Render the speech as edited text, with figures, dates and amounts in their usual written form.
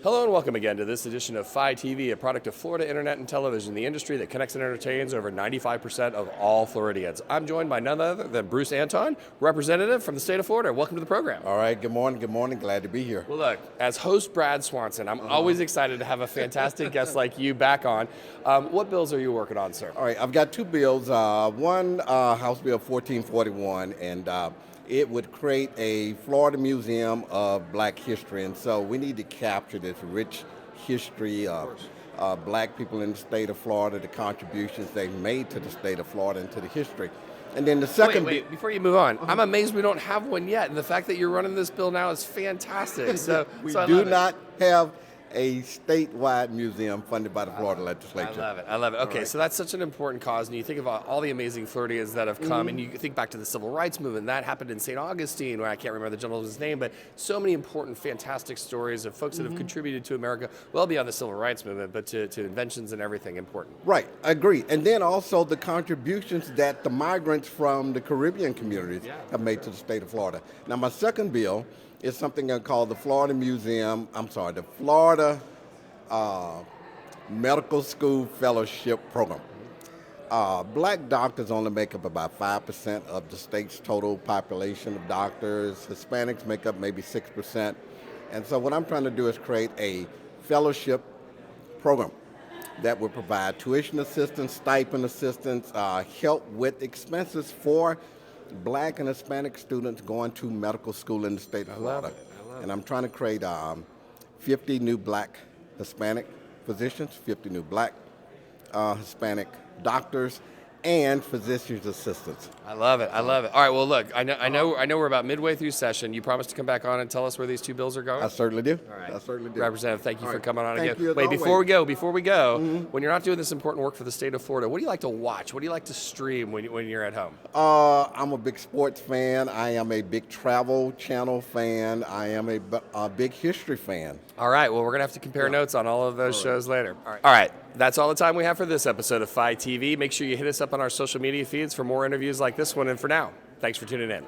Hello and welcome again to this edition of Phi TV, a product of Florida Internet and Television, the industry that connects and entertains over 95% of all Floridians. I'm joined by none other than Bruce Antone, representative from the state of Florida. Welcome to the program. All right, good morning, glad to be here. Well, look, as host Brad Swanson, I'm always excited to have a fantastic guest like you back on. What bills are you working on, sir? All right, I've got two bills. One, House Bill 1441, and it would create a Florida Museum of Black History, and so we need to capture this rich history of black people in the state of Florida, the contributions they've made to the state of Florida and to the history. And then the second Wait, before you move on, I'm amazed we don't have one yet, and the fact that you're running this bill now is fantastic. So we so do not have a statewide museum funded by the Florida legislature. I love it. Okay, right. so that's such an important cause, and you think about all the amazing Floridians that have come, and you think back to the Civil Rights Movement. That happened in St. Augustine, where I can't remember the gentleman's name, but so many important, fantastic stories of folks that have contributed to America, well beyond the Civil Rights Movement, but to inventions and everything important. Right, I agree. And then also the contributions that the migrants from the Caribbean communities have made to the state of Florida. Now, my second bill is something I call the Florida Medical School Fellowship Program. Black doctors only make up about 5% of the state's total population of doctors. Hispanics make up maybe 6%. And so what I'm trying to do is create a fellowship program that would provide tuition assistance, stipend assistance, help with expenses for black and Hispanic students going to medical school in the state of Florida. And I'm trying to create 50 new black Hispanic physicians, 50 new black Hispanic doctors, and physician's assistants. I love it. All right, well, look, I know we're about midway through session. You promised to come back on and tell us where these two bills are going? I certainly do. All right. I certainly do. Representative, thank you for coming on Thank again. you, as Wait, always. before we go, when you're not doing this important work for the state of Florida, what do you like to watch? What do you like to stream when you're at home? I'm a big sports fan. I am a big travel channel fan. I am a big history fan. All right, well, we're going to have to compare notes on all of those shows later. All right, that's all the time we have for this episode of Phi TV. Make sure you hit us up on our social media feeds for more interviews like this one. And for now, thanks for tuning in.